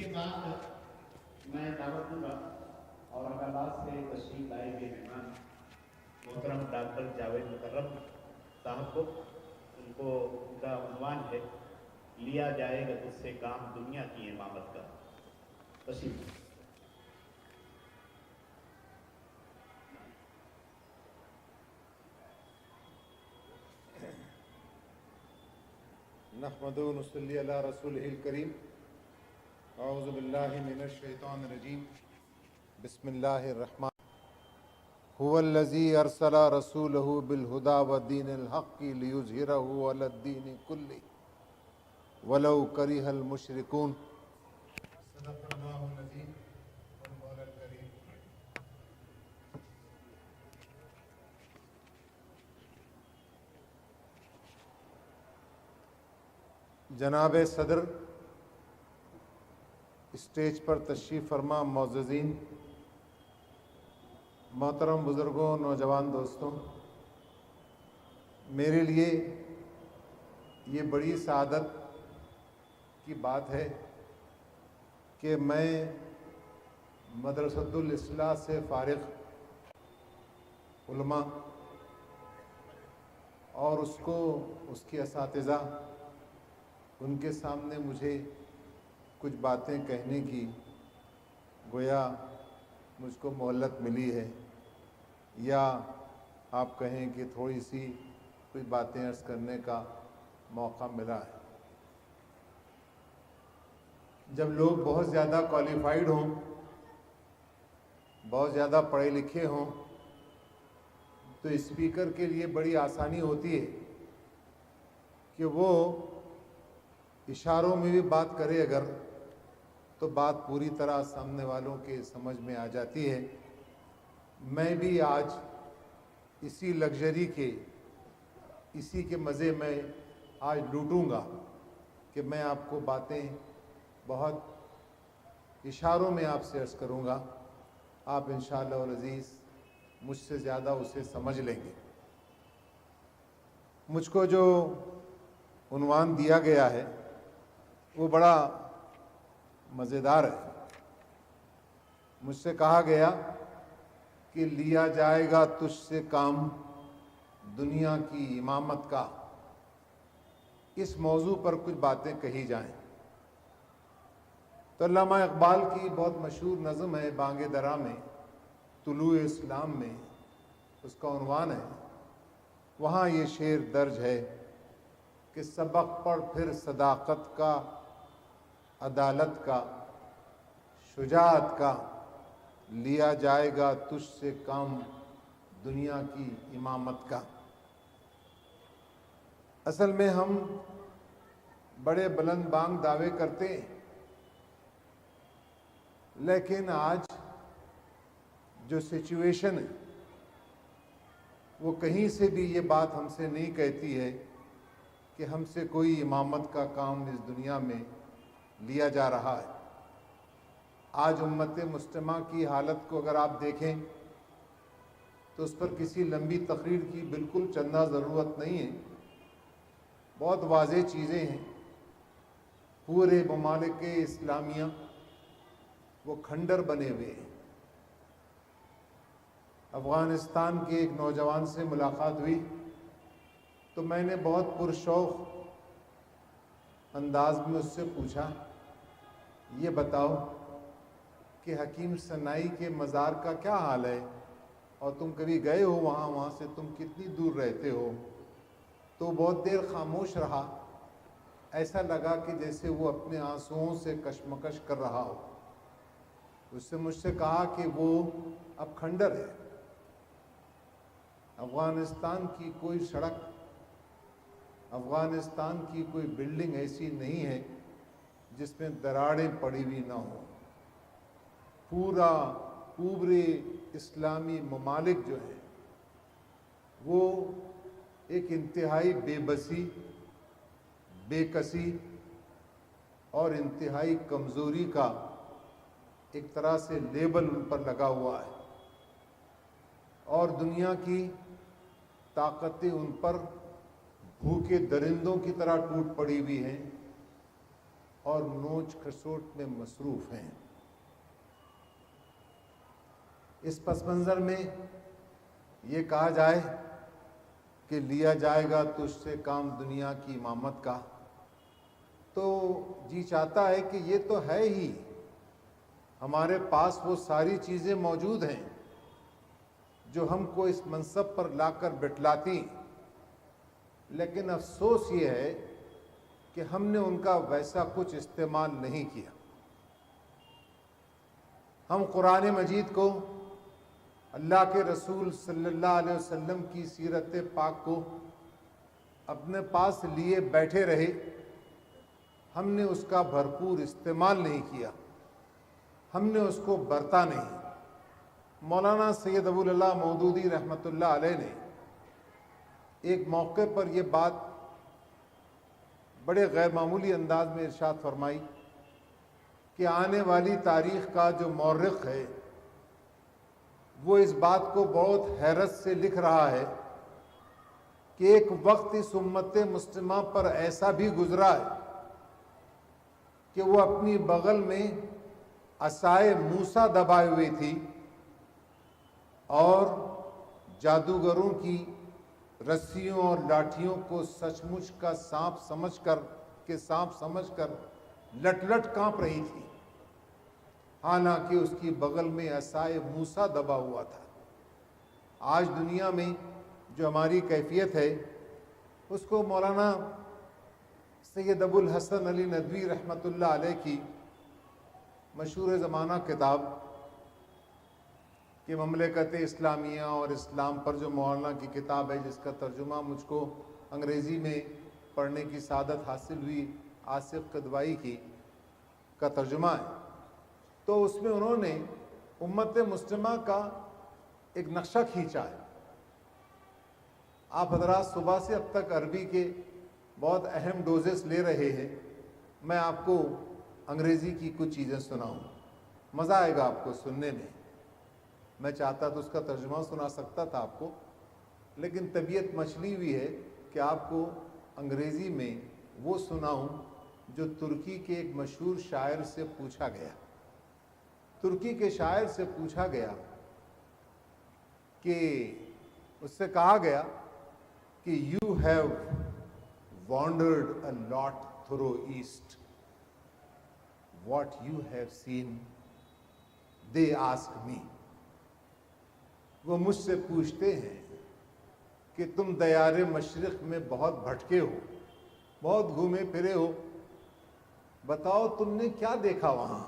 کے بعد میں دعوت دوں گا اورنگ آباد سے تشریف لائے ہوئے مہمان محترم ڈاکٹر جاوید مکرم صاحب کو. ان کا عنوان ہے لیا جائے گا تجھ سے کام دنیا کی امامت کا. تشریف. نحمدہ و نصلی علی رسولہ الکریم. اعوذ باللہ من الشیطان الرجیم. بسم اللہ الرحمن. هو الذی ارسل رسولہ بالہدی ودین الحق لیظہرہ علی الدین کلہ ولو کرہ المشرکون. صدق اللہ العظیم والمولا الکریم. جناب صدر، اسٹیج پر تشریف فرما معززین، محترم بزرگوں، نوجوان دوستوں، میرے لیے یہ بڑی سعادت کی بات ہے کہ میں مدرسۃ الاصلاح سے فارغ علماء اور اس کے اساتذہ، ان کے سامنے مجھے کچھ باتیں کہنے کی گویا مجھ کو مہلت ملی ہے، یا آپ کہیں کہ تھوڑی سی کچھ باتیں عرض کرنے کا موقع ملا ہے. جب لوگ بہت زیادہ کوالیفائیڈ ہوں، بہت زیادہ پڑھے لکھے ہوں، تو اسپیکر کے لیے بڑی آسانی ہوتی ہے کہ وہ اشاروں میں بھی بات کرے اگر تو بات پوری طرح سامنے والوں کے سمجھ میں آ جاتی ہے. میں بھی آج اسی لگژری کے، اسی کے مزے میں آج لوٹوں گا کہ میں آپ کو باتیں بہت اشاروں میں آپ سے عرض کروں گا. آپ انشاءاللہ العزیز مجھ سے زیادہ اسے سمجھ لیں گے. مجھ کو جو عنوان دیا گیا ہے وہ بڑا مزیدار ہے. مجھ سے کہا گیا کہ لیا جائے گا تجھ سے کام دنیا کی امامت کا. اس موضوع پر کچھ باتیں کہی جائیں. تو علامہ اقبال کی بہت مشہور نظم ہے بانگ درا میں، طلوع اسلام میں اس کا عنوان ہے. وہاں یہ شعر درج ہے کہ سبق پڑھ پھر صداقت کا، عدالت کا، شجاعت کا، لیا جائے گا تجھ سے کام دنیا کی امامت کا. اصل میں ہم بڑے بلند بانگ دعوے کرتے ہیں، لیکن آج جو سچویشن ہے وہ کہیں سے بھی یہ بات ہم سے نہیں کہتی ہے کہ ہم سے کوئی امامت کا کام اس دنیا میں لیا جا رہا ہے. آج امت مسلمہ کی حالت کو اگر آپ دیکھیں تو اس پر کسی لمبی تقریر کی بالکل چندہ ضرورت نہیں ہے. بہت واضح چیزیں ہیں. پورے ممالک اسلامیہ وہ کھنڈر بنے ہوئے ہیں. افغانستان کے ایک نوجوان سے ملاقات ہوئی تو میں نے بہت پرشوق انداز میں اس سے پوچھا، یہ بتاؤ کہ حکیم سنائی کے مزار کا کیا حال ہے، اور تم کبھی گئے ہو وہاں سے تم کتنی دور رہتے ہو؟ تو بہت دیر خاموش رہا. ایسا لگا کہ جیسے وہ اپنے آنسوؤں سے کشمکش کر رہا ہو. اس سے مجھ سے کہا کہ وہ اب کھنڈر ہے. افغانستان کی کوئی سڑک، افغانستان کی کوئی بلڈنگ ایسی نہیں ہے جس میں دراڑیں پڑی ہوئی نہ ہوں. پورے اسلامی ممالک جو ہیں وہ ایک انتہائی بے بسی، بے کسی اور انتہائی کمزوری کا ایک طرح سے لیبل ان پر لگا ہوا ہے، اور دنیا کی طاقتیں ان پر بھوکے درندوں کی طرح ٹوٹ پڑی ہوئی ہیں. اور نوچ کھسوٹ میں مصروف ہیں۔ اس پس منظر میں یہ کہا جائے کہ لیا جائے گا تجھ سے کام دنیا کی امامت کا، تو جی چاہتا ہے کہ یہ تو ہے ہی، ہمارے پاس وہ ساری چیزیں موجود ہیں جو ہم کو اس منصب پر لا کر بٹھلاتی، لیکن افسوس یہ ہے کہ ہم نے ان کا ویسا کچھ استعمال نہیں کیا۔ ہم قرآن مجید کو، اللہ کے رسول صلی اللہ علیہ وسلم کی سیرت پاک کو اپنے پاس لیے بیٹھے رہے، ہم نے اس کا بھرپور استعمال نہیں کیا، ہم نے اس کو برتا نہیں۔ مولانا سید ابو اللہ مودودی رحمۃ اللہ علیہ نے ایک موقع پر یہ بات بڑے غیر معمولی انداز میں ارشاد فرمائی کہ آنے والی تاریخ کا جو مورخ ہے وہ اس بات کو بہت حیرت سے لکھ رہا ہے کہ ایک وقت اس امت مسلمہ پر ایسا بھی گزرا ہے کہ وہ اپنی بغل میں عصائے موسیٰ دبائے ہوئی تھی اور جادوگروں کی رسیوں اور لاٹھیوں کو سچ مچ کا سانپ سمجھ کر لٹ لٹ کانپ رہی تھی، حالانکہ اس کی بغل میں عصائے موسیٰ دبا ہوا تھا۔ آج دنیا میں جو ہماری کیفیت ہے اس کو مولانا سید ابو الحسن علی ندوی رحمۃ اللہ علیہ کی مشہور زمانہ کتاب کہ مملکت اسلامیہ اور اسلام پر جو مولانا کی کتاب ہے، جس کا ترجمہ مجھ کو انگریزی میں پڑھنے کی سعادت حاصل ہوئی، آصف قدوائی کا ترجمہ ہے، تو اس میں انہوں نے امت مسلمہ کا ایک نقشہ کھینچا ہے۔ آپ حضرات صبح سے اب تک عربی کے بہت اہم ڈوزز لے رہے ہیں، میں آپ کو انگریزی کی کچھ چیزیں سناؤں، مزہ آئے گا آپ کو سننے میں چاہتا تو اس کا ترجمہ سنا سکتا تھا آپ کو، لیکن طبیعت مچلی ہوئی ہے کہ آپ کو انگریزی میں وہ سناؤں جو ترکی کے ایک مشہور شاعر سے پوچھا گیا۔ ترکی کے شاعر سے پوچھا گیا کہ اس سے کہا گیا کہ you have wandered a lot through east, what you have seen they ask me. وہ مجھ سے پوچھتے ہیں کہ تم دیار مشرق میں بہت بھٹکے ہو، بہت گھومے پھرے ہو، بتاؤ تم نے کیا دیکھا وہاں؟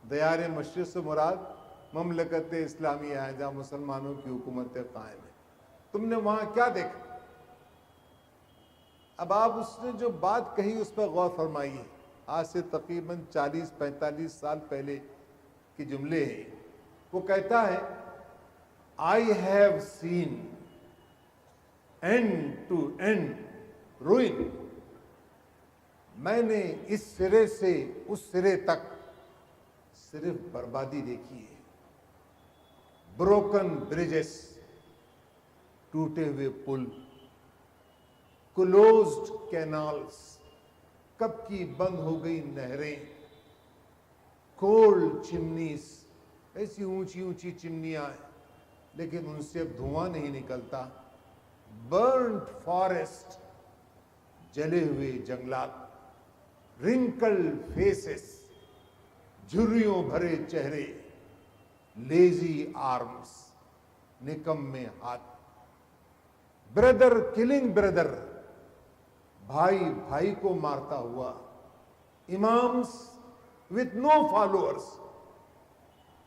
دیار مشرق سے مراد مملکت اسلامیہ ہے جہاں مسلمانوں کی حکومت قائم ہے، تم نے وہاں کیا دیکھا؟ اب آپ اس نے جو بات کہی اس پر غور فرمائیے، آج سے تقریباً 40-45 سال پہلے کے جملے ہیں۔ وہ کہتا ہے I have seen end to end ruin، میں نے اس سرے سے اس سرے تک صرف بربادی دیکھی ہے۔ بروکن بریجز، ٹوٹے ہوئے پل، کلوزڈ کینالز، کب کی بند ہو گئی نہریں، کولڈ چمنیز، ایسی اونچی اونچی چمنیاں ہیں لیکن ان سے اب دھواں نہیں نکلتا، برنٹ فارسٹ، جلے ہوئے جنگلات، رنکلڈ فیسز، جھریوں بھرے چہرے، لیزی آرمز، نکمے ہاتھ، بردر کلنگ بردر، بھائی بھائی کو مارتا ہوا، imams with no followers،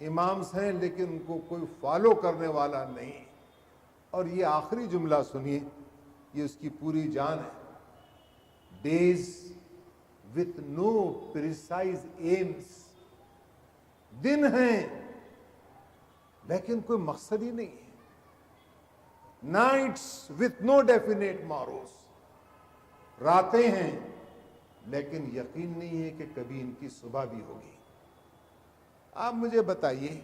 imams ہیں لیکن ان کو کوئی فالو کرنے والا نہیں۔ اور یہ آخری جملہ سنیے، یہ اس کی پوری جان ہے۔ days with no precise aims، دن ہیں لیکن کوئی مقصد ہی نہیں ہے۔ nights with no definite morrows، راتیں ہیں لیکن یقین نہیں ہے کہ کبھی ان کی صبح بھی ہوگی۔ آپ مجھے بتائیے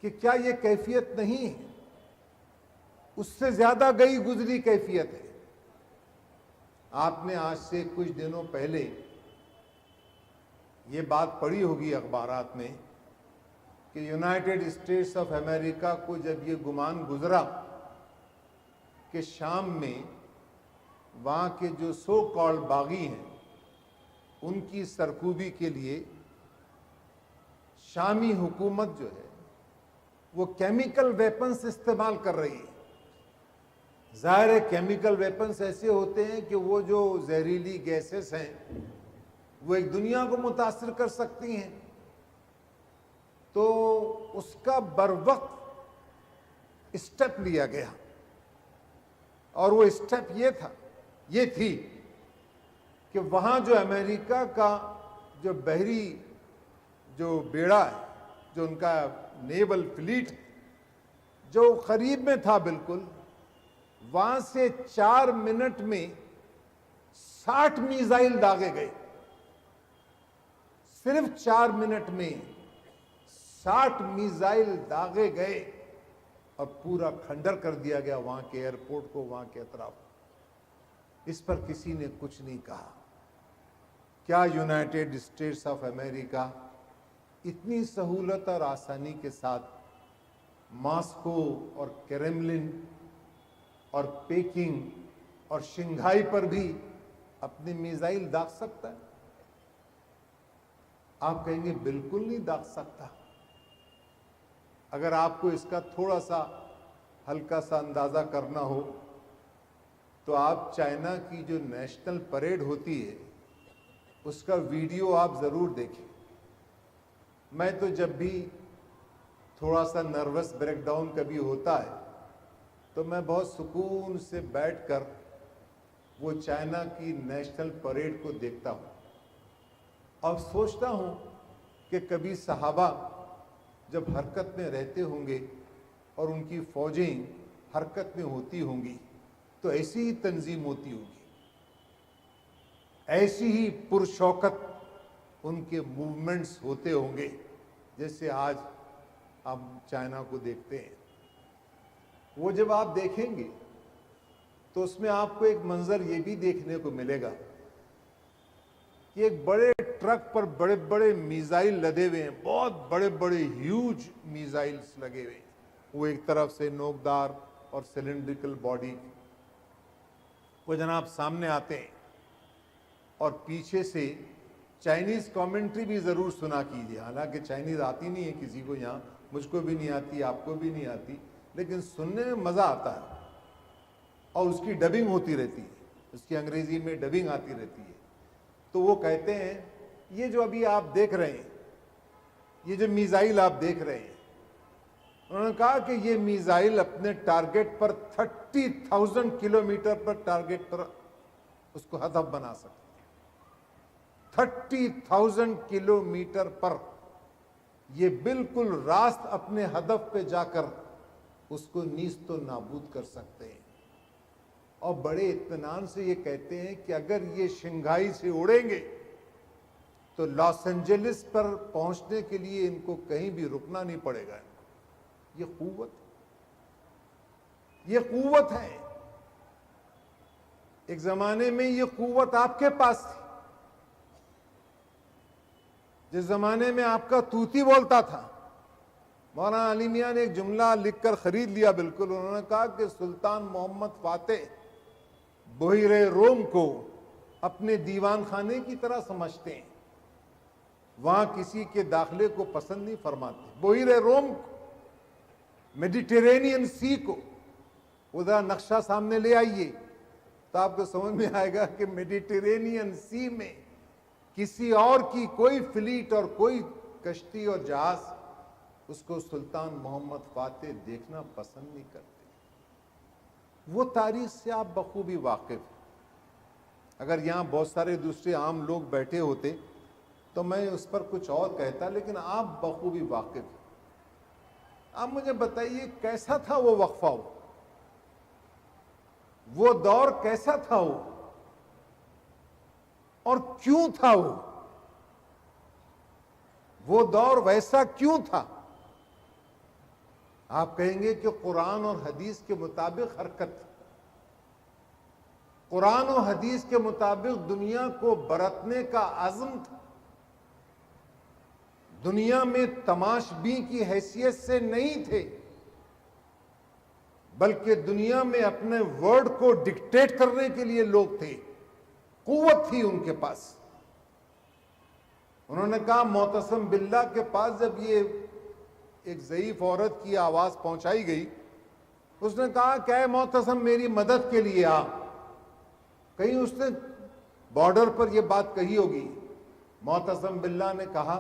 کہ کیا یہ کیفیت نہیں ہے؟ اس سے زیادہ گئی گزری کیفیت ہے۔ آپ نے آج سے کچھ دنوں پہلے یہ بات پڑھی ہوگی اخبارات میں کہ یونائٹڈ اسٹیٹس آف امریکہ کو جب یہ گمان گزرا کہ شام میں وہاں کے جو سو کالڈ باغی ہیں ان کی سرکوبی کے لیے شامی حکومت جو ہے وہ کیمیکل ویپنز استعمال کر رہی ہے۔ ظاہر ہے کیمیکل ویپنز ایسے ہوتے ہیں کہ وہ جو زہریلی گیسز ہیں وہ ایک دنیا کو متاثر کر سکتی ہیں، تو اس کا بروقت اسٹیپ لیا گیا، اور وہ اسٹیپ یہ تھی کہ وہاں جو امریکہ کا جو بحری جو بیڑا ہے، جو ان کا نیول فلیٹ جو قریب میں تھا بالکل، وہاں سے 4 منٹ میں 60 میزائل داغے گئے۔ صرف 4 منٹ میں 60 میزائل داغے گئے اور پورا کھنڈر کر دیا گیا وہاں کے ایئرپورٹ کو، وہاں کے اطراف۔ اس پر کسی نے کچھ نہیں کہا۔ کیا یونائٹڈ اسٹیٹس آف امریکہ اتنی سہولت اور آسانی کے ساتھ ماسکو اور کریملن اور پیکنگ اور شنگھائی پر بھی اپنے میزائل داغ سکتا ہے؟ آپ کہیں گے بالکل نہیں داغ سکتا۔ اگر آپ کو اس کا تھوڑا سا ہلکا سا اندازہ کرنا ہو تو آپ چائنا کی جو نیشنل پریڈ ہوتی ہے اس کا ویڈیو آپ ضرور دیکھیں۔ میں تو جب بھی تھوڑا سا نروس بریک ڈاؤن کبھی ہوتا ہے تو میں بہت سکون سے بیٹھ کر وہ چائنا کی نیشنل پریڈ کو دیکھتا ہوں اور سوچتا ہوں کہ کبھی صحابہ جب حرکت میں رہتے ہوں گے اور ان کی فوجیں حرکت میں ہوتی ہوں گی تو ایسی ہی تنظیم ہوتی ہوگی، ایسی ہی پرشوکت ان کے موومنٹس ہوتے ہوں گے جیسے آج ہم چائنا کو دیکھتے ہیں۔ وہ جب آپ دیکھیں گے تو اس میں آپ کو ایک منظر یہ بھی دیکھنے کو ملے گا کہ ایک بڑے ٹرک پر بڑے بڑے میزائل لدے ہوئے ہیں، بہت بڑے بڑے ہیوج میزائلز لگے ہوئے ہیں، وہ ایک طرف سے نوکدار اور سلنڈریکل باڈی، وہ جناب سامنے آتے ہیں، اور پیچھے سے چائنیز کامنٹری بھی ضرور سنا کیجیے۔ حالانکہ چائنیز آتی نہیں ہے کسی کو یہاں، مجھ کو بھی نہیں آتی، آپ کو بھی نہیں آتی، لیکن سننے میں مزہ آتا ہے، اور اس کی ڈبنگ ہوتی رہتی ہے، اس کی انگریزی میں ڈبنگ آتی رہتی ہے۔ تو وہ کہتے ہیں یہ جو ابھی آپ دیکھ رہے ہیں، یہ جو میزائل آپ دیکھ رہے ہیں، انہوں نے کہا کہ یہ میزائل اپنے ٹارگٹ پر 30,000 کلومیٹر پر ٹارگٹ پر اس کو ہدف بنا سکتے، 30,000 کلومیٹر پر یہ بالکل راست اپنے ہدف پہ جا کر اس کو نیست و نابود کر سکتے ہیں، اور بڑے اطمینان سے یہ کہتے ہیں کہ اگر یہ شنگھائی سے اڑیں گے تو لاس اینجلس پر پہنچنے کے لیے ان کو کہیں بھی رکنا نہیں پڑے گا۔ یہ قوت ہے۔ ایک زمانے میں یہ قوت آپ کے پاس تھی، جس زمانے میں آپ کا طوطی بولتا تھا۔ مولانا علی میاں نے ایک جملہ لکھ کر خرید لیا بالکل، انہوں نے کہا کہ سلطان محمد فاتح بحیر روم کو اپنے دیوان خانے کی طرح سمجھتے ہیں، وہاں کسی کے داخلے کو پسند نہیں فرماتے۔ بحیر روم کو، میڈیٹرینین سی کو، ادھر نقشہ سامنے لے آئیے تو آپ کو سمجھ میں آئے گا کہ میڈیٹرینین سی میں کسی اور کی کوئی فلیٹ اور کوئی کشتی اور جہاز اس کو سلطان محمد فاتح دیکھنا پسند نہیں کرتے۔ وہ تاریخ سے آپ بخوبی واقف ہیں۔ اگر یہاں بہت سارے دوسرے عام لوگ بیٹھے ہوتے تو میں اس پر کچھ اور کہتا، لیکن آپ بخوبی واقف ہیں۔ آپ مجھے بتائیے کیسا تھا وہ وقفہ، وہ دور کیسا تھا وہ، اور کیوں تھا وہ دور ویسا کیوں تھا؟ آپ کہیں گے کہ قرآن اور حدیث کے مطابق حرکت، قرآن و حدیث کے مطابق دنیا کو برتنے کا عزم تھا. دنیا میں تماش بین کی حیثیت سے نہیں تھے، بلکہ دنیا میں اپنے ورڈ کو ڈکٹیٹ کرنے کے لیے لوگ تھے. قوت تھی ان کے پاس. انہوں نے کہا معتصم باللہ کے پاس جب یہ ایک ضعیف عورت کی آواز پہنچائی گئی، اس نے کہا کہ اے معتصم میری مدد کے لیے آ. کہیں اس نے بارڈر پر یہ بات کہی ہوگی. معتصم باللہ نے کہا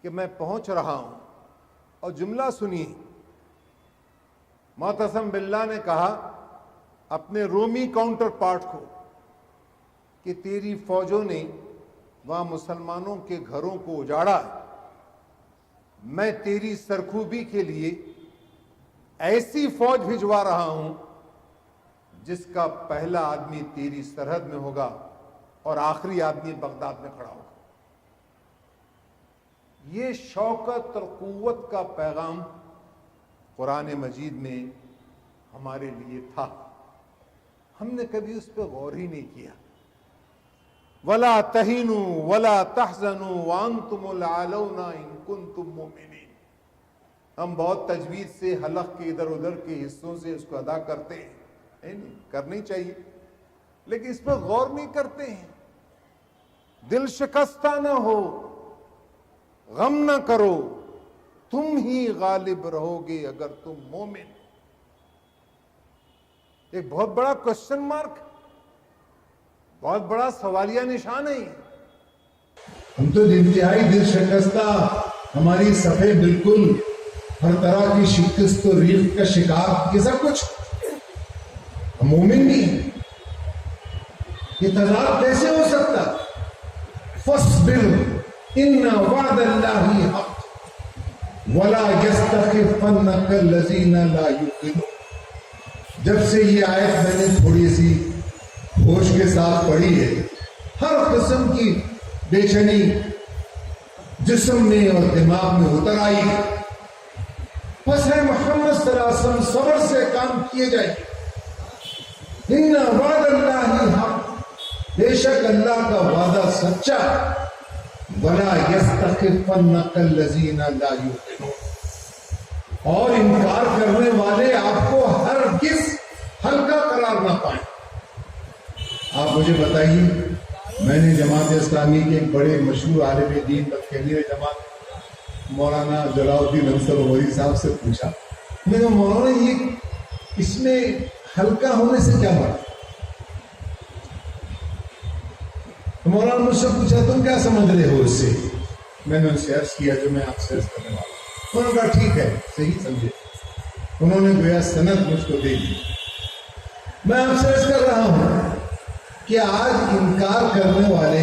کہ میں پہنچ رہا ہوں، اور جملہ سنیے. معتصم باللہ نے کہا اپنے رومی کاؤنٹر پارٹ کو کہ تیری فوجوں نے وہاں مسلمانوں کے گھروں کو اجاڑا، میں تیری سرکوبی کے لیے ایسی فوج بھجوا رہا ہوں جس کا پہلا آدمی تیری سرحد میں ہوگا اور آخری آدمی بغداد میں کھڑا ہوگا. یہ شوکت اور قوت کا پیغام قرآن مجید میں ہمارے لیے تھا. ہم نے کبھی اس پہ غور ہی نہیں کیا. وَلَا تَهِنُوا وَلَا تَحْزَنُوا وَأَنْتُمُ الْأَعْلَوْنَ إِن كُنتُم مُؤْمِنِينَ. ہم بہت تجوید سے حلق کے ادھر ادھر کے حصوں سے اس کو ادا کرتے ہیں. نہیں کرنی چاہیے، لیکن اس پہ غور نہیں کرتے ہیں. دل شکستہ نہ ہو، غم نہ کرو، تم ہی غالب رہو گے اگر تم مومن. ایک بہت بڑا کوشچن مارک، بہت بڑا سوالیہ نشان ہے. ہم تو انتہائی دل شکستہ، ہماری صفحے بالکل ہر طرح کی شکست و ریخت کا شکار، یہ سب کچھ ہم مومن نہیں ہیں. یہ تضاد کیسے ہو سکتا؟ فَاصْبِرْ إِنَّ وَعْدَ اللَّهِ حَقٌّ وَلَا يَسْتَخِفَّنَّكَ الَّذِينَ لَا يُؤْمِنُونَ. جب سے یہ آیت میں نے تھوڑی سی ہوش کے ساتھ پڑھی ہے، ہر قسم کی بے چینی جسم میں اور دماغ میں اتر آئی. بس ہے محمد صلی اللہ علیہ وسلم صبر سے کام کیے جائے. ان وعد اللہ حق، بے شک اللہ کا وعدہ سچا. ولا یستخفنک الذین لا یؤمنون، اور انکار کرنے والے آپ کو ہرگز ہلکا قرار نہ پائیں. آپ مجھے بتائیے، میں نے جماعت اسلامی کے ایک بڑے مشہور عالم دین امیر جماعت مولانا جلال الدین انصر غوری صاحب سے پوچھا، میں نے مولانا یہ اس میں ہلکا ہونے سے کیا بات؟ مولانا مجھ سے پوچھا تم کیا سمجھ رہے ہو اس سے؟ میں نے ان سے عرض کیا جو میں آپ سے عرض کرنے والا ہوں. انہوں نے کہا ٹھیک ہے، صحیح سمجھے. انہوں نے گویا سند مجھ کو دے دی. میں آپ سے عرض کر رہا ہوں کہ آج انکار کرنے والے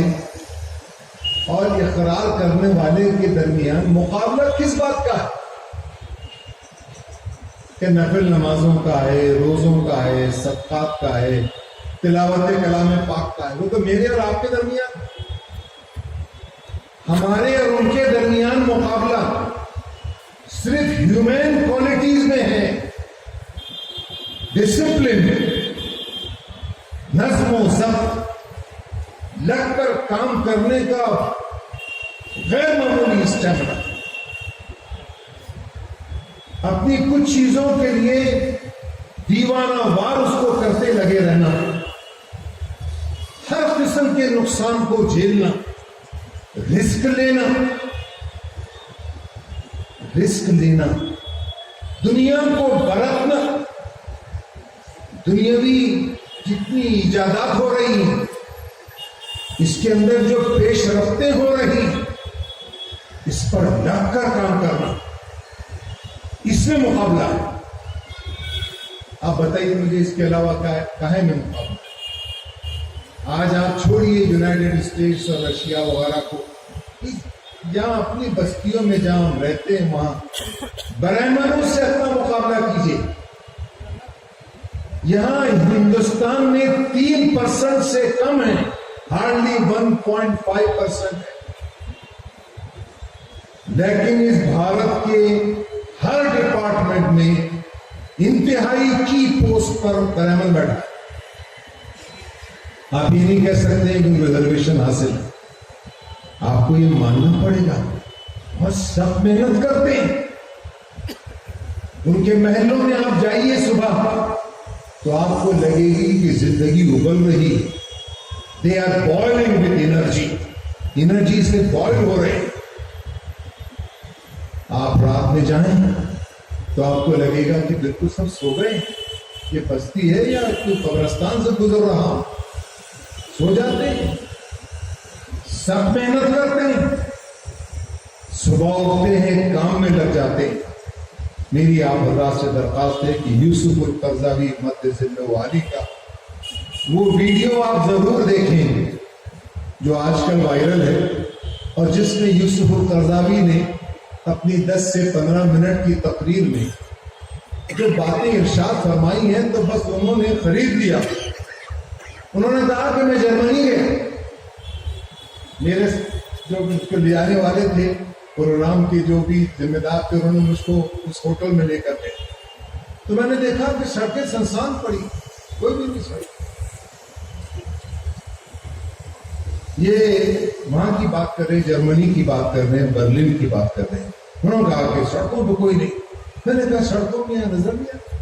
اور اقرار کرنے والے کے درمیان مقابلہ کس بات کا ہے؟ کہ نفل نمازوں کا ہے، روزوں کا ہے، صدقات کا ہے، تلاوت کلام پاک کا ہے. وہ تو میرے اور آپ کے درمیان، ہمارے اور ان کے درمیان مقابلہ صرف ہیومن کوالٹیز میں ہے. ڈسپلن، نظم و ضبط، لگ کر کام کرنے کا غیر معمولی اسٹیمنا، اپنی کچھ چیزوں کے لیے دیوانہ وار اس کو کرتے لگے رہنا، ہر قسم کے نقصان کو جھیلنا، رسک لینا، دنیا کو برتنا. دنیاوی جتنی ایجادات ہو رہی ہیں، اس کے اندر جو پیش رفتیں ہو رہی ہیں، اس پر لگ کر کام کرنا، اس میں مقابلہ ہے. آپ بتائیے مجھے اس کے علاوہ کہاں میں مقابلہ؟ آج آپ چھوڑیے یونائٹڈ اسٹیٹس اور رشیا وغیرہ کو، جہاں اپنی بستیوں میں جہاں ہم رہتے ہیں وہاں برہمنوں سے اپنا مقابلہ کیجیے. یہاں ہندوستان میں 3% سے کم ہے، ہارڈلی 1.5% ہے. لیکن اس بھارت کے ہر ڈپارٹمنٹ میں انتہائی کی پوسٹ پر برہمن بیٹھا ہے. آپ یہ نہیں کہہ سکتے کہ ریزرویشن حاصل ہے. آپ کو یہ ماننا پڑے گا. اور سب محنت کرتے ہیں. ان کے محلوں میں آپ جائیے صبح تو آپ کو لگے گی کہ زندگی ابل رہی. They are boiling with energy سے بوائل ہو رہے ہیں. آپ رات میں جائیں تو آپ کو لگے گا کہ بالکل سب سو گئے. یہ بستی ہے یا کوئی قبرستان سے گزر رہا ہوں. سو جاتے ہیں. سب محنت کرتے ہیں. صبح اٹھتے ہیں, کام میں لگ جاتے ہیں. میری آپ حضرات سے درخواست ہے کہ یوسف القرضاوی مدثر والی کا وہ ویڈیو آپ ضرور دیکھیں جو آج کل وائرل ہے, اور جس میں یوسف القرضاوی نے اپنی 10 سے 15 منٹ کی تقریر میں جو باتیں ارشاد فرمائی ہیں تو بس انہوں نے خرید لیا. انہوں نے کہا کہ میں جرمنی گیا, میرے جو مجھ کو لے آنے والے تھے پروگرام کے جو بھی ذمہ دار تھے انہوں نے مجھ کو اس ہوٹل میں لے کر گئے. تو میں نے دیکھا کہ سڑکیں سنسان پڑی, کوئی بھی نہیں سڑک. یہ وہاں کی بات کر رہے ہیں, جرمنی کی بات کر رہے ہیں, برلن کی بات کر رہے ہیں. انہوں نے کہا کہ سڑکوں پہ کوئی نہیں. میں نے کہا سڑکوں میں یہاں نظر نہیں آتا.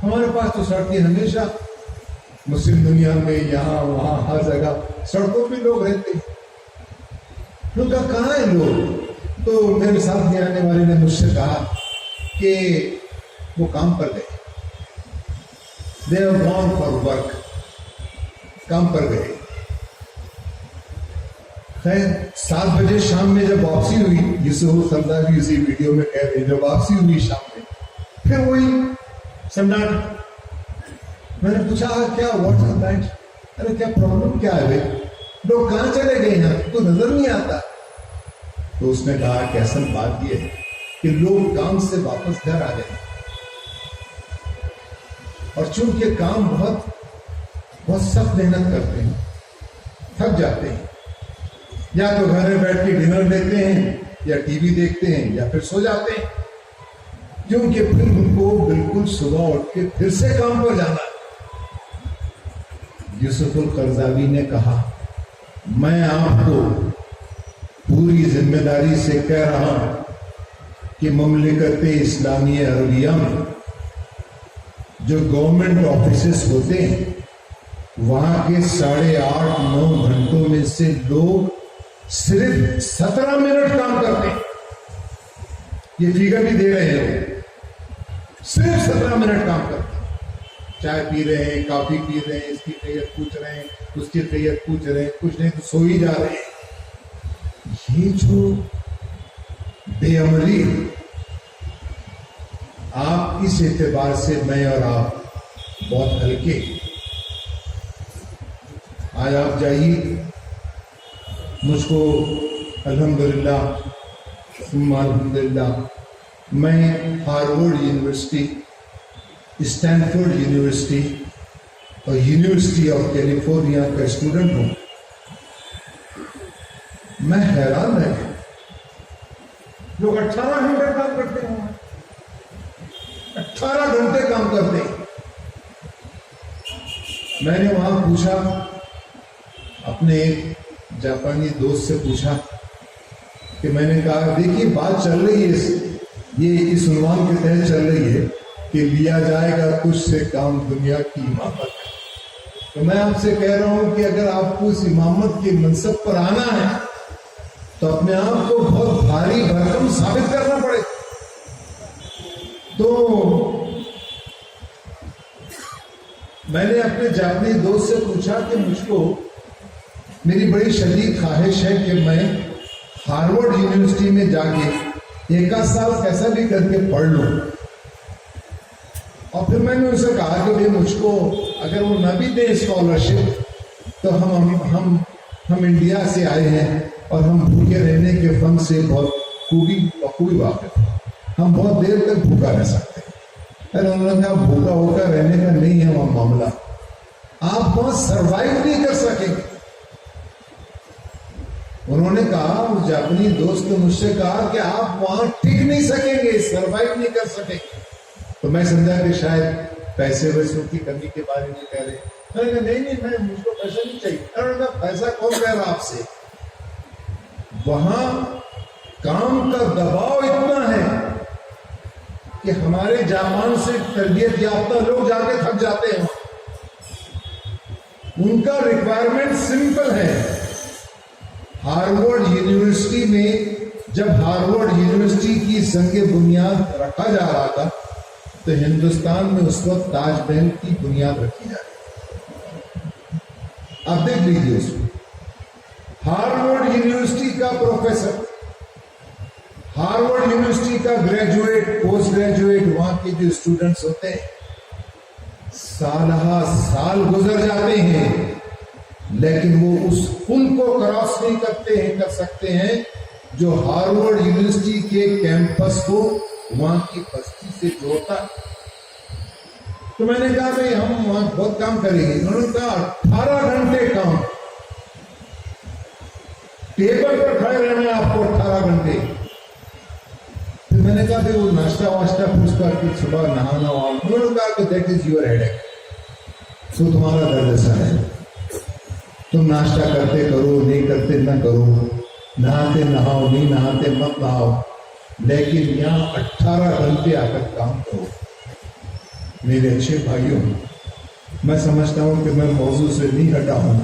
ہمارے پاس تو سڑکیں ہمیشہ مسلم دنیا میں یہاں وہاں ہر جگہ سڑکوں پہ لوگ رہتے ہیں. انہوں نے کہا کہاں ہیں لوگ؟ تو میرے ساتھ میں آنے والے نے مجھ سے کہا کہ وہ کام پر گئے. They are gone for work. کام پر گئے. خیر 7 بجے شام میں جب واپسی ہوئی, یوسف القرضاوی اسی ویڈیو میں کہہ رہے ہیں, جب واپسی ہوئی شام میں پھر وہی سناٹا. میں نے پوچھا کیا واٹس دا میٹر, ارے کیا پرابلم کیا ہے بھائی, لوگ کہاں چلے گئے ہیں, تو نظر نہیں آتا. تو اس نے کہا کہ اصل بات یہ ہے کہ لوگ کام سے واپس گھر آ گئے اور چونکہ کام بہت سخت محنت کرتے ہیں, تھک جاتے ہیں, یا تو گھر میں بیٹھ کے ڈنر دیکھتے ہیں یا ٹی وی دیکھتے ہیں یا پھر سو جاتے ہیں, کیونکہ پھر ان کو بالکل صبح اٹھ کے پھر سے کام پر جانا ہے. یوسف القرضاوی نے کہا میں آپ کو پوری ذمہ داری سے کہہ رہا ہوں کہ مملکت اسلامیہ عربیہ میں جو گورنمنٹ آفیسز ہوتے ہیں وہاں کے 8.5-9 گھنٹوں میں سے لوگ صرف 17 منٹ کام کرتے ہیں. یہ فگر بھی دے رہے ہیں, صرف 17 منٹ کام کرتے ہیں. چائے پی رہے ہیں, کافی پی رہے ہیں, اس کی خیریت پوچھ رہے ہیں, اس کی خیریت پوچھ رہے ہیں, کچھ نہیں تو سو ہی جا رہے ہیں. یہ جو بے عملی, آپ اس اعتبار سے میں اور آپ بہت ہلکے. آج آپ جائیے, مجھ کو الحمدللہ میں ہارورڈ یونیورسٹی, اسٹینفورڈ یونیورسٹی اور یونیورسٹی آف کیلیفورنیا کا اسٹوڈنٹ ہوں. میں حیران رہ گیا, لوگ 18 گھنٹے کام کرتے ہیں, 18 گھنٹے کام کرتے ہیں. میں نے وہاں پوچھا, اپنے ایک جاپانی دوست سے پوچھا کہ میں نے کہا دیکھیے بات چل رہی ہے, یہ اس عنوان کے تحت چل رہی ہے کہ لیا جائے گا کچھ سے کام دنیا کی امامت ہے. تو میں آپ سے کہہ رہا ہوں کہ اگر آپ کو اس امامت کے منصب پر آنا ہے تو اپنے آپ کو بہت بھاری بھرکم ثابت کرنا پڑے. تو میں نے اپنے جاپانی دوست سے پوچھا کہ مجھ کو میری بڑی شدید خواہش ہے کہ میں ہارورڈ یونیورسٹی میں جا کے 1 سال کیسا بھی کر کے پڑھ لوں. اور پھر میں نے اسے کہا کہ مجھ کو اگر وہ نہ بھی دیں اسکالرشپ تو ہم انڈیا سے آئے ہیں اور ہم بھوکے رہنے کے فن سے بہت خوبی واقف ہیں, ہم بہت دیر تک بھوکا رہ سکتے ہیں. انہوں نے کہا بھوکا ہو کر رہنے کا نہیں ہے وہاں معاملہ, آپ وہاں سروائیو نہیں کر سکیں گے. انہوں نے کہا, اس جاپانی دوست نے مجھ سے کہا کہ آپ وہاں ٹک نہیں سکیں گے, سروائیو نہیں کر سکیں گے. تو میں سمجھا کہ شاید پیسے ویسوں کی کمی کے بارے میں کہہ رہے ہیں. میں نے کہا نہیں مجھ کو پیسہ نہیں چاہیے. انہوں نے کہا پیسہ کون کہہ رہا آپ سے؟ وہاں کام کا دباؤ اتنا ہے کہ ہمارے جاپان سے تربیت یافتہ لوگ جا کے تھک جاتے ہیں. ان کا ریکوائرمنٹ سمپل ہے. ہارورڈ یونیورسٹی میں جب ہارورڈ یونیورسٹی کی سنگ بنیاد رکھا جا رہا تھا تو ہندوستان میں اس وقت تاج محل کی بنیاد رکھی جا رہی. آپ دیکھ لیجیے اس میں ہارورڈ یونیورسٹی کا پروفیسر، ہارورڈ یونیورسٹی کا گریجویٹ، پوسٹ گریجویٹ، وہاں کے جو اسٹوڈنٹس ہوتے ہیں سالہ سال گزر جاتے ہیں لیکن وہ اس پل کو کراس نہیں کر سکتے ہیں جو ہارورڈ یونیورسٹی کے کیمپس کو وہاں کی بستی سے جوڑتا ہے. تو میں نے کہا بھائی ہم وہاں بہت کام کریں گے. انہوں نے کہا 18 گھنٹے کام، ٹیبل پر کھڑے رہنا ہے آپ کو 18 گھنٹے. پھر میں نے کہا کہ وہ ناشتہ واشتہ پوچھ کر کے صبح نہانا ہوا. انہوں نے کہا کہ دیٹ از یور ہیڈ ایک، تو تمہارا درد ایسا ہے، تم ناشتہ کرتے کرو، نہیں کرتے نہ کرو، نہاتے نہاؤ، نہیں نہاتے مت نہاؤ، لیکن یہاں 18 گھنٹے آ کر کام کرو. میرے اچھے بھائیوں، میں سمجھتا ہوں کہ میں موضوع سے نہیں ہٹا ہوں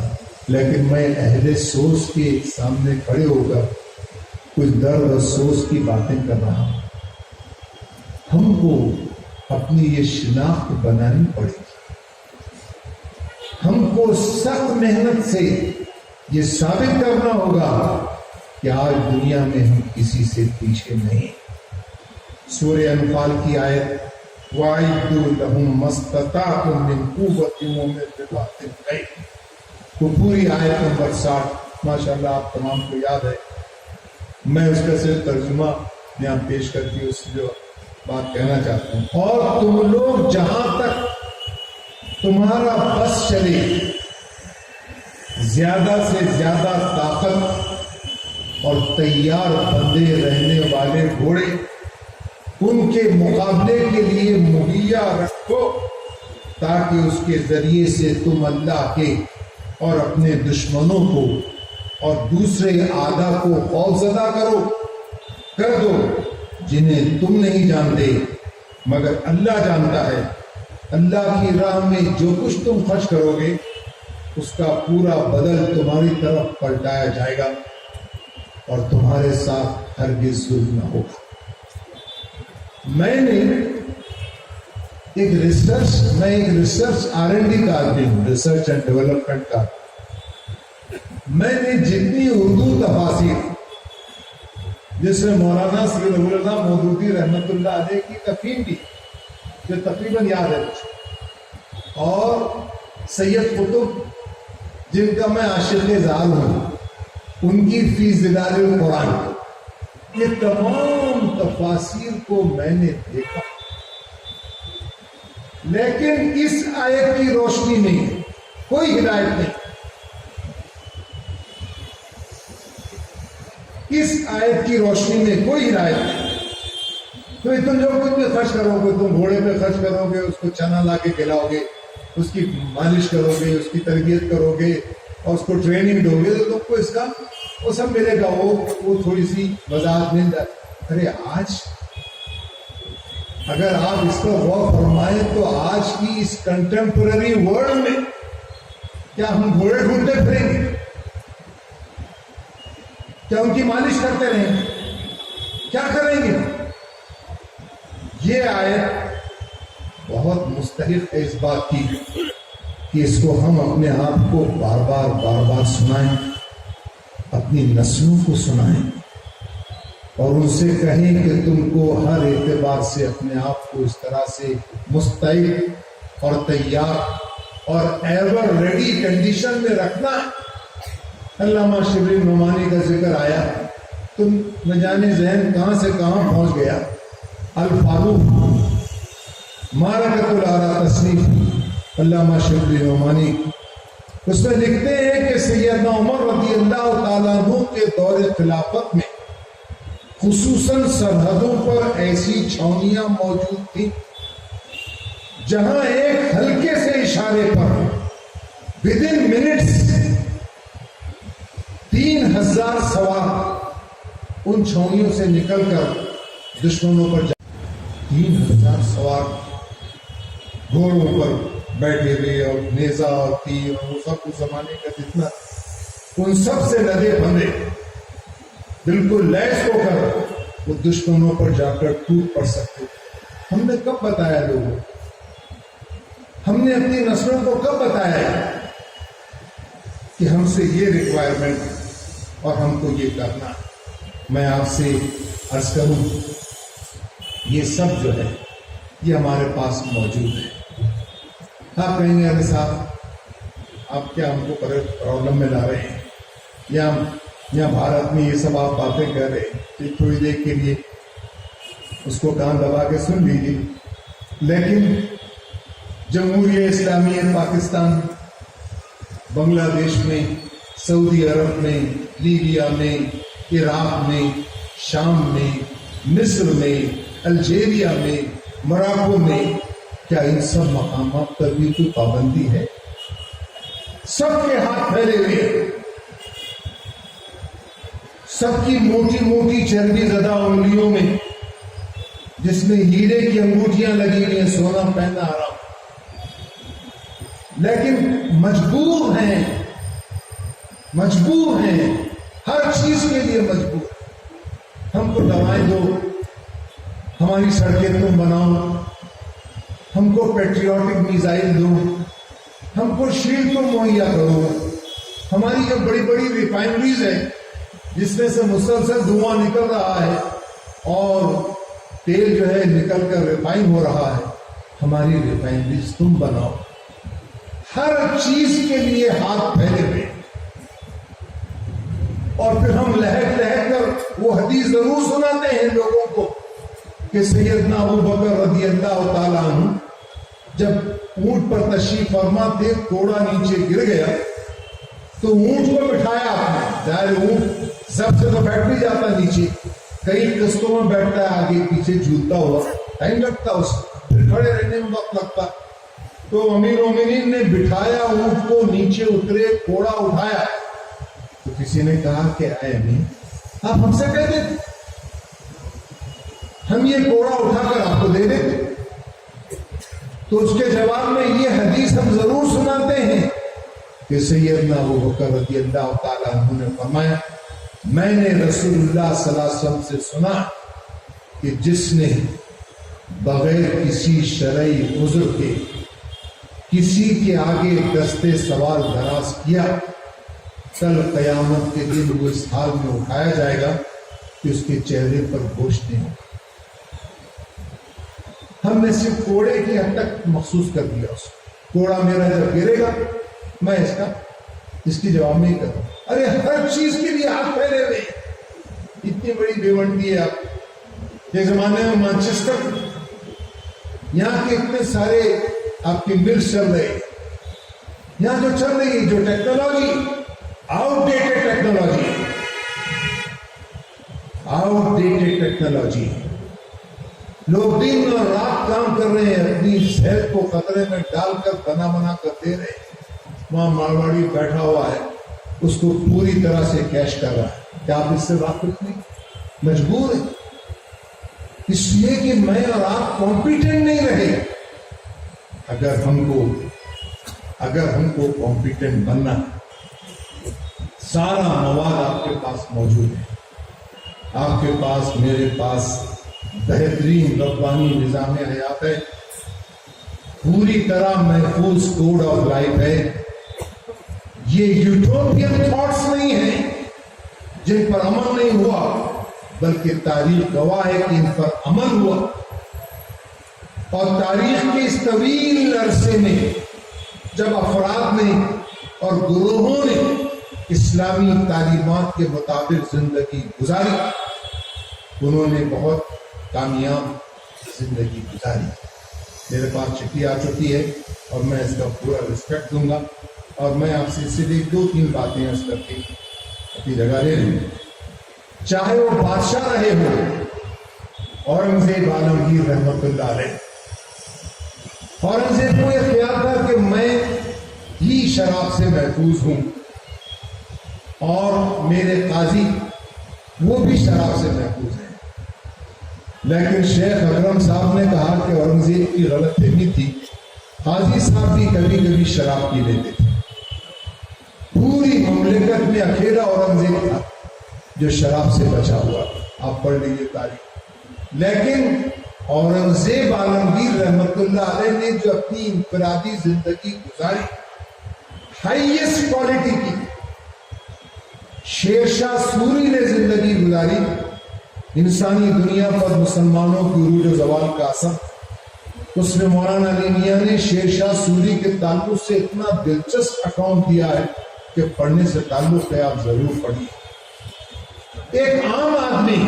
لیکن میں اہل سوچ کے سامنے کھڑے ہو کر کچھ درد اور سوچ کی باتیں کر رہا ہوں. ہم کو اپنی یہ شناخت بنانی پڑے گی. ہم کو سخت محنت سے یہ ثابت کرنا ہوگا کہ آج دنیا میں ہم کسی سے پیچھے نہیں. سورہ انفال کی آیت وَأَعِدُّوا لَهُم مَّا اسْتَطَعْتُم مِّن قُوَّةٍ وَمِن رِّبَاطِ الْخَيْلِ، وہ پوری آیت نمبر 60 ماشاءاللہ آپ تمام کو یاد ہے. میں اس کا صرف ترجمہ یہاں پیش کر کے اس جو بات کہنا چاہتا ہوں. اور تم لوگ جہاں تک تمہارا بس چلے زیادہ سے زیادہ طاقت اور تیار بندے رہنے والے گھوڑے ان کے مقابلے کے لیے مہیا رکھو تاکہ اس کے ذریعے سے تم اللہ کے اور اپنے دشمنوں کو اور دوسرے اعداء کو خوفزدہ کر دو جنہیں تم نہیں جانتے مگر اللہ جانتا ہے. اللہ کی راہ میں جو کچھ تم خرچ کرو گے اس کا پورا بدل تمہاری طرف پلٹایا جائے گا اور تمہارے ساتھ ہرگز ظلم نہ ہوگا. میں ایک ریسرچ R&D کا آدمی ہوں، ریسرچ اینڈ ڈیولپمنٹ کا. میں نے جتنی اردو تفاسیر جس میں مولانا سید اللہ مودودی رحمت اللہ علیہ کی تفہیم بھی جو تقریباً یاد ہے مجھے، اور سید قطب جن کا میں عاشق زال ہوں ان کی فی ظلال القرآن، یہ تمام تفاسیر کو میں نے دیکھا لیکن اس آیت کی روشنی میں کوئی ہدایت نہیں. اس آیت کی روشنی میں کوئی ہدایت نہیں. تو تم جو کچھ بھی خرچ کرو گے، تم گھوڑے پہ خرچ کرو گے، اس کو چنا لا کے کھلاؤ گے، اس کی مالش کرو گے، اس کی تربیت کرو گے اور اس کو ٹریننگ دو گے تو تم کو اس کا وہ سب ملے گا. وہ تھوڑی سی وضاحت مل جائے. ارے آج اگر آپ اس کو غور فرمائیں تو آج کی اس کنٹمپرری ورلڈ میں کیا ہم گھوڑے ڈھونڈتے پھریں گے؟ کیا ان کی مالش کرتے رہیں گے؟ کیا کریں گے؟ یہ آیت بہت مستحق ہے اس بات کی کہ اس کو ہم اپنے آپ کو بار بار سنائیں، اپنی نسلوں کو سنائیں اور ان سے کہیں کہ تم کو ہر اعتبار سے اپنے آپ کو اس طرح سے مستعد اور تیار اور ایور ریڈی کنڈیشن میں رکھنا ہے. علامہ شبلی نعمانی کا ذکر آیا، تم نہ جانے ذہن کہاں سے کہاں پہنچ گیا. الفاروق معرکۃ الآراء تصنیف علامہ شبلی نعمانی، اس میں لکھتے ہیں کہ سیدنا عمر رضی اللہ تعالیٰ عنہ کے دور خلافت میں خصوصاً سرحدوں پر ایسی چھاؤنیاں موجود تھیں جہاں ایک ہلکے سے اشارے پر ودن منٹس 3000 سوار ان چھاؤنیوں سے نکل کر دشمنوں پر 3000 سوار گھوڑوں پر بیٹھے ہوئے اور نیزہ اور تیر اور وہ سب اس زمانے کا جتنا ان سب سے لدے بندے بالکل لیس ہو کر وہ دشمنوں پر جا کر ٹوٹ پڑ سکتے. ہم نے کب بتایا لوگوں, ہم نے اپنی نسلوں کو کب بتایا کہ ہم سے یہ ریکوائرمنٹ اور ہم کو یہ کرنا؟ میں آپ سے عرض کروں, یہ سب جو ہے یہ ہمارے پاس موجود ہے. آپ کہیں گے ارے صاحب آپ کیا ہم کو پرابلم میں لا رہے ہیں, یا یہاں بھارت میں یہ سب آپ باتیں کر رہے ہیں کہ تھوڑی دیر کے لیے اس کو کان دبا کے سن لیجیے. لیکن جمہوریہ اسلامی پاکستان, بنگلہ دیش میں, سعودی عرب میں, لیبیا میں, عراق میں, شام میں, مصر میں, الجیریا میں, موراکو میں, کیا ان سب مقامات پر بھی کوئی پابندی ہے؟ سب کے ہاتھ پھیلے ہوئے, سب کی موٹی موٹی چربی زدہ انگلیوں میں جس میں ہیرے کی انگوٹھیاں لگی ہوئی ہیں, سونا پہنا آرام, لیکن مجبور ہیں ہر چیز کے لیے مجبور. ہم کو دوائیں دو, ہماری سڑکیں تم بناؤ, ہم کو پیٹریوٹک میزائل دو, ہم کو شیلڈ تم مہیا کرو. ہماری جو بڑی بڑی ریفائنریز ہیں جس میں سے مسلسل دھواں نکل رہا ہے اور تیل جو ہے نکل کر ریفائن ہو رہا ہے, ہماری ریفائنریز تم بناؤ. ہر چیز کے لیے ہاتھ پھیلے ہوئے, اور پھر ہم لہک کر وہ حدیث ضرور سناتے ہیں لوگوں کو کہ سیدنا ابو بکر رضی اللہ تعالیٰ عنہ جب اونٹ پر تشریف فرما تھے, گھوڑا نیچے گر گیا تو اونٹ کو بٹھایا آپ نے. ظاہر اونٹ سب سے تو بیٹھ بھی جاتا نیچے, کئی قسطوں میں بیٹھتا ہے, آگے پیچھے جھولتا ہوا, ٹائم لگتا اس, پھر کھڑے رہنے میں وقت لگتا. تو امیر مومنین نے بٹھایا اونٹ کو, نیچے اترے, گھوڑا اٹھایا. تو کسی نے کہا کہ اے امیر آپ ہم سے کہہ دیتے, ہم یہ گھوڑا اٹھا کر آپ کو دے دیتے. تو اس کے جواب میں یہ حدیث ہم ضرور سناتے ہیں کہ سیدنا ابو بکر رضی اللہ تعالیٰ عنہ نے فرمایا, میں نے رسول اللہ صلی اللہ علیہ وسلم سے سنا کہ جس نے بغیر کسی شرعی عذر کے کسی کے آگے دستے سوال دراز کیا, کل قیامت کے دن وہ اس حال میں اٹھایا جائے گا کہ اس کے چہرے پر گوشت نہیں ہوگا. ہم نے صرف کوڑے کی حد تک مخصوص کر دیا اس کو. کوڑا میرا جب گرے گا میں اس کی جواب میں ہی کروں. ارے ہر چیز کے لیے ہاتھ پھیلے ہوئے, اتنی بڑی بیونڈی ہے. آپ ایک زمانے میں مانچسٹر, یہاں کے اتنے سارے آپ کی ملز چل رہے, یہاں جو چل رہی ہے جو ٹیکنالوجی, آؤٹ ڈیٹڈ ٹیکنالوجی, لوگ دن اور رات کام کر رہے ہیں, اپنی صحت کو خطرے میں ڈال کر بنا کر دے رہے ہیں. وہاں مارواڑی بیٹھا ہوا ہے, اس کو پوری طرح سے کیش کر رہا ہے. کیا آپ اس سے واقف نہیں؟ مجبور ہے, اس لیے کہ میں اور آپ کمپیٹنٹ نہیں رہے. اگر ہم کو کمپیٹنٹ بننا, سارا مواد آپ کے پاس موجود ہے. آپ کے پاس, میرے پاس بہترین ربانی نظام حیات ہے, پوری طرح محفوظ کوڈ آف لائف ہے. یہ یوٹوپین تھاٹس نہیں ہیں جن پر عمل نہیں ہوا, بلکہ تاریخ گواہ ہے کہ ان پر عمل ہوا. اور تاریخ کے اس طویل عرصے میں جب افراد نے اور گروہوں نے اسلامی تعلیمات کے مطابق زندگی گزاری, انہوں نے بہت کامیاب زندگی گزاری. میرے پاس چٹھی آ چکی ہے اور میں اس کا پورا رسپیکٹ دوں گا, اور میں آپ سے صرف 2-3 باتیں عرض کر کے اپنی جگہ لے لوں. چاہے وہ بادشاہ رہے ہو, اورنگزیب عالمگیر رحمت اللہ علیہ, اورنگزیب کو یہ خیال تھا کہ میں ہی شراب سے محفوظ ہوں اور میرے قاضی وہ بھی شراب سے محفوظ ہیں. لیکن شیخ اکرم صاحب نے کہا کہ اورنگزیب کی غلط فہمی تھی، قاضی صاحب بھی کبھی کبھی شراب پی لیتے تھے. پوری مملکت میں اکیلا اورنگزیب تھا جو شراب سے بچا ہوا. آپ پڑھ لیجیے تاریخ. لیکن اورنگزیب عالمگیر رحمت اللہ علیہ نے جو اپنی انفرادی زندگی گزاری، ہائیسٹ کوالٹی کی. شیر شاہ سوری نے زندگی گزاری، انسانی دنیا پر مسلمانوں کی عروج و زوال کا اثر. اس میں مولانا علی میاں نے شیر شاہ سوری کے تعلق سے اتنا دلچسپ اکاؤنٹ دیا ہے کہ پڑھنے سے تعلق ہے، آپ ضرور پڑھیے. ایک عام آدمی،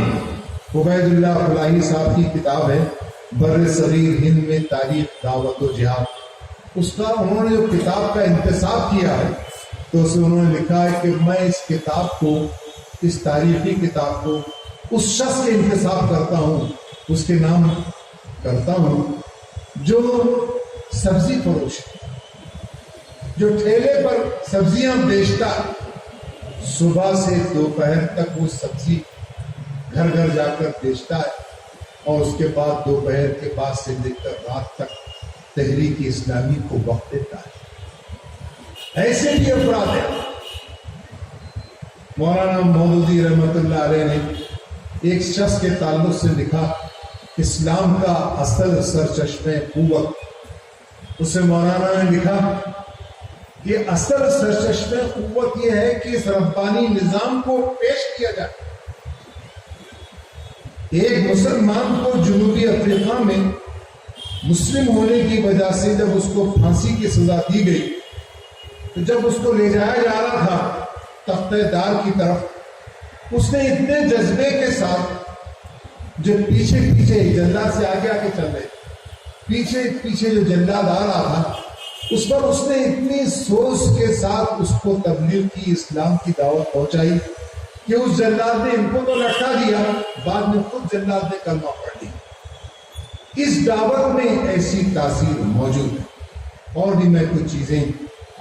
عبید اللہ فلاحی صاحب کی کتاب ہے بر صغیر ہند میں تاریخ دعوت و جہاد. اس کا انہوں نے جو کتاب کا انتصاب کیا ہے تو اسے انہوں نے لکھا ہے کہ میں اس کتاب کو، اس تاریخی کتاب کو اس شخص کے انتصاب کرتا ہوں، اس کے نام کرتا ہوں جو سبزی فروش ہے، جو ٹھیلے پر سبزیاں بیچتا ہے. صبح سے دوپہر تک وہ سبزی گھر گھر جا کر بیچتا ہے اور اس کے بعد دوپہر کے بعد سے لے کر رات تک تحریک اسلامی کو وقت دیتا ہے. ایسے بھی افراد ہیں. مولانا مودودی رحمت اللہ علیہ نے ایک شخص کے تعلق سے لکھا، اسلام کا اصل سرچشمہ قوت. اس سے مولانا نے لکھا کہ اصل سرچشمہ قوت یہ ہے کہ اس ربانی نظام کو پیش کیا جائے. ایک مسلمان کو جنوبی افریقہ میں مسلم ہونے کی وجہ سے جب اس کو پھانسی کی سزا دی گئی تو جب اس کو لے جایا جا رہا تھا تختہ دار کی طرف، اس نے اتنے جذبے کے ساتھ جو پیچھے پیچھے جلاد سے آگے آگے چل رہے، پیچھے پیچھے جو جلاد آ رہا تھا اس پر اس نے اتنی سوچ کے ساتھ اس کو تبلیغ کی، اسلام کی دعوت پہنچائی کہ اس جلاد نے ان کو تو لٹکا دیا، بعد میں خود جلاد نے کلمہ پڑھ لیا. اس دعوت میں ایسی تاثیر موجود ہے. اور بھی میں کچھ چیزیں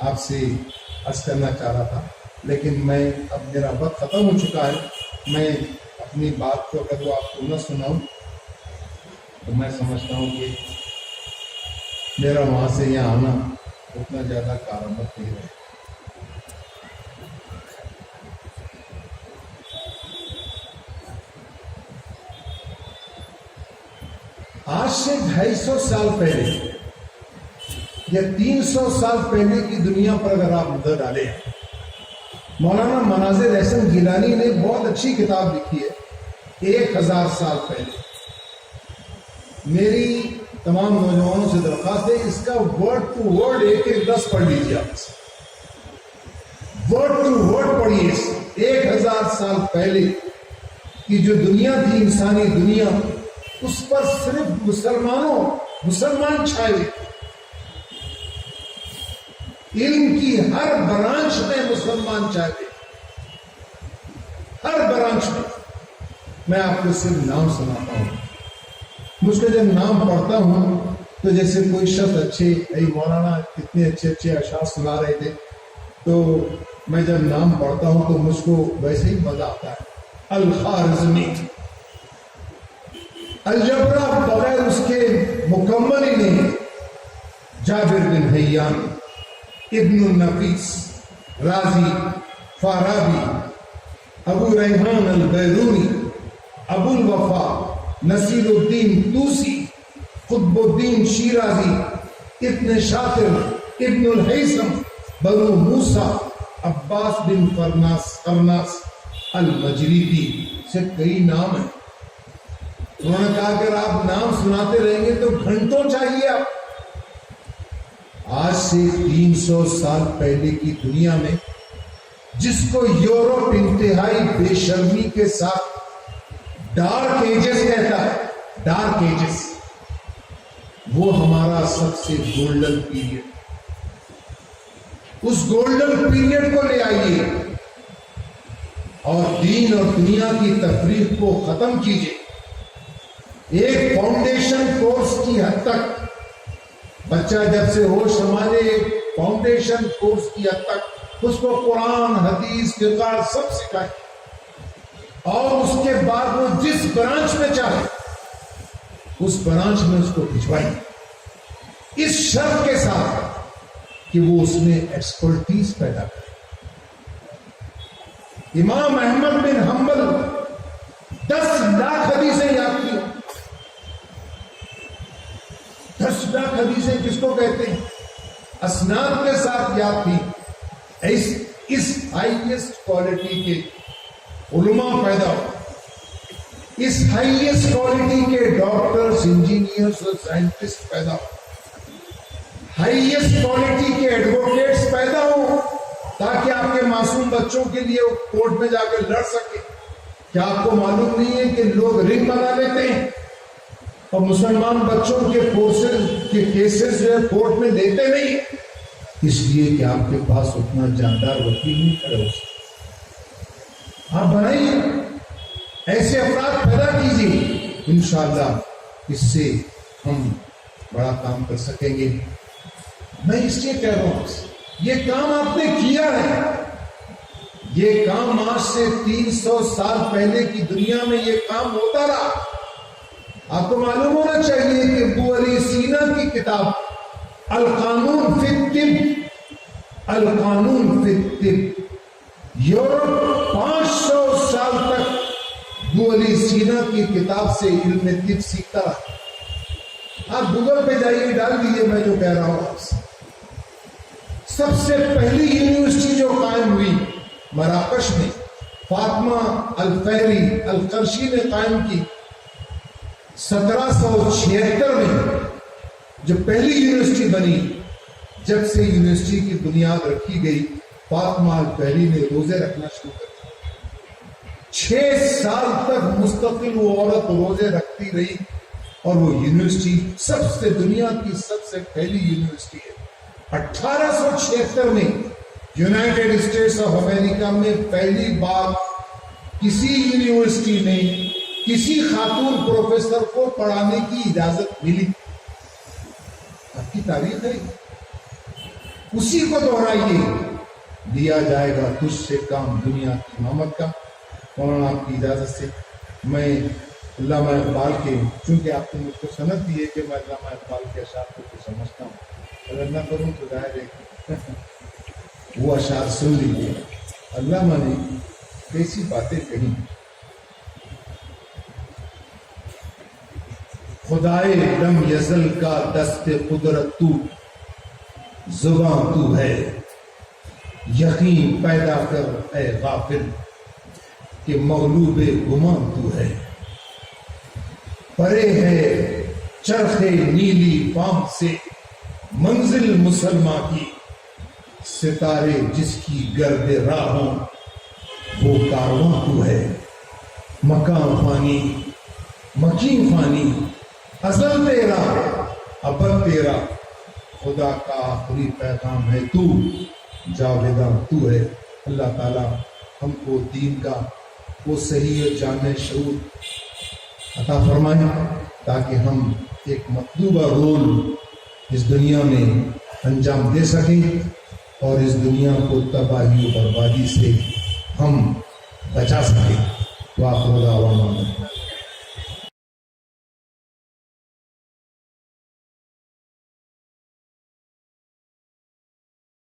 آپ سے عرض کرنا چاہ رہا تھا لیکن اب میرا وقت ختم ہو چکا ہے. میں اپنی بات کو اگر وہ آپ کو نہ سناؤں تو میں سمجھتا ہوں کہ میرا وہاں سے یہاں آنا اتنا زیادہ کارآمد نہیں رہے. آج سے 250 سال پہلے یا 300 سال پہلے کی دنیا پر اگر آپ نظر ڈالیں، مولانا مناظر احسن گیلانی نے بہت اچھی کتاب لکھی ہے 1000 سال پہلے. میری تمام نوجوانوں سے درخواست ہے اس کا ورڈ ٹو ورڈ ایک لفظ پڑھ لیجیے. آپ ورڈ ٹو ورڈ پڑھیے. 1000 سال پہلے کی جو دنیا تھی، انسانی دنیا، اس پر صرف مسلمان چھائے ہوئے. علم کی ہر برانچ میں مسلمان چھائے ہوئے، ہر برانچ میں. میں آپ کو صرف نام سناتا ہوں. مجھ کو جب نام پڑھتا ہوں تو جیسے کوئی شخص اچھے مولانا کتنے اچھے اچھے اشعار سنا رہے تھے، تو میں جب نام پڑھتا ہوں تو مجھ کو ویسے ہی مزہ آتا ہے. الخوارزمی، الجبرا بغیر اس کے مکمل ہی نہیں. جابر بن حیان، ابن النفیس، رازی، فارابی، ابو ریحان البیرونی، ابو الوفا، نصیر الدین توسی، قطب الدین شیرازی، ابن شاطر، ابن الحیثم، بنو موسیٰ، عباس بن فرناس المجریدی سے کئی نام ہیں. انہوں نے کہا اگر آپ نام سناتے رہیں گے تو گھنٹوں چاہیے آپ. آج سے 300 سال پہلے کی دنیا میں جس کو یورپ انتہائی بے شرمی کے ساتھ ڈارک ایجز کہتا ہے، ڈارک ایجز، وہ ہمارا سب سے گولڈن پیریڈ. اس گولڈن پیریڈ کو لے آئیے اور دین اور دنیا کی تفریق کو ختم کیجیے. ایک فاؤنڈیشن کورس کی حد تک بچہ جب سے ہوش سنبھالے فاؤنڈیشن کورس کی حد تک اس کو قرآن حدیث فقہ سب سکھائے اور اس کے بعد وہ جس برانچ میں چاہے اس برانچ میں اس کو بھجوائی، اس شرط کے ساتھ کہ وہ اس میں ایکسپرٹیز پیدا کرے۔ امام احمد بن حنبل 10 لاکھ حدیثیں یاد کی۔ 10 لاکھ حدیثیں کس کو کہتے ہیں؟ اسناد کے ساتھ یاد تھی۔ اس ہائیسٹ کوالٹی کے علماء پیدا ہو، اس ہائیسٹ کوالٹی کے ڈاکٹرز، انجینئرز اور سائنٹسٹ پیدا ہو، ہائیسٹ کوالٹی کے ایڈوکیٹس پیدا ہو، تاکہ آپ کے معصوم بچوں کے لیے کورٹ میں جا کے لڑ سکے۔ کیا آپ کو معلوم نہیں ہے کہ لوگ رنگ بنا لیتے ہیں اور مسلمان بچوں کے کیسز جو ہے کورٹ میں لیتے نہیں، اس لیے کہ آپ کے پاس اتنا جاندار وکیل نہیں کھڑے ہو سکتے۔ آپ بنائیے، ایسے افراد پیدا کیجیے، انشاءاللہ اس سے ہم بڑا کام کر سکیں گے۔ میں اس لیے کہہ رہا ہوں، یہ کام آپ نے کیا ہے، یہ کام آج سے 300 سال پہلے کی دنیا میں یہ کام ہوتا رہا۔ آپ کو معلوم ہونا چاہیے کہ ابو علی سینا کی کتاب القانون فی الطب، القانون فی الطب، یورپ 500 سال تک ابو علی سینا کی کتاب سے علم طب سیکھتا رہا۔ آپ گوگل پہ جائیے، ڈال دیجیے میں جو کہہ رہا ہوں آپ سے۔ سب سے پہلی یونیورسٹی جو قائم ہوئی مراکش میں، فاطمہ الفہری القرشی نے قائم کی 1776 میں، جو پہلی یونیورسٹی بنی۔ جب سے یونیورسٹی کی بنیاد رکھی گئی، فاطمہ الفہری نے روزے رکھنا شروع کر دیا۔ 6 سال تک مستقل وہ عورت روزے رکھتی رہی، اور وہ یونیورسٹی سب سے دنیا کی سب سے پہلی یونیورسٹی ہے۔ 1876 میں یونائٹڈ اسٹیٹس آف امریکہ میں پہلی بار کسی یونیورسٹی میں کسی خاتون پروفیسر کو پڑھانے کی اجازت ملی۔ آپ کی تاریخ ہے، اسی کو دہرائیے۔ دیا جائے گا تجھ سے کام دنیا کی امامت کا۔ مولانا آپ کی اجازت سے میں علامہ اقبال کے، چونکہ آپ نے مجھ کو سند دی ہے کہ میں علامہ اقبال کے اشعار کو سمجھتا ہوں، اگر نہ کروں تو ظاہر ہے وہ اشعار سن لیجیے۔ علامہ نے کیسی باتیں کہی۔ خدائے لم یزل کا دست قدرت تو، زباں تو ہے، یقین پیدا کر اے غافل کہ مغلوب گمان تو ہے۔ پرے ہے چرخ نیلی فام سے منزل مسلمہ کی، ستارے جس کی گرد راہوں وہ کارواں تو ہے۔ مکان فانی مکین فانی، ازل تیرا ابد تیرا، خدا کا آخری پیغام ہے تو، جاویداں تو ہے۔ اللہ تعالی ہم کو دین کا وہ صحیح اور جامع شعور عطا فرمائے، تاکہ ہم ایک مطلوبہ رول اس دنیا میں انجام دے سکیں اور اس دنیا کو تباہی و بربادی سے ہم بچا سکیں۔ وآخر دعوانا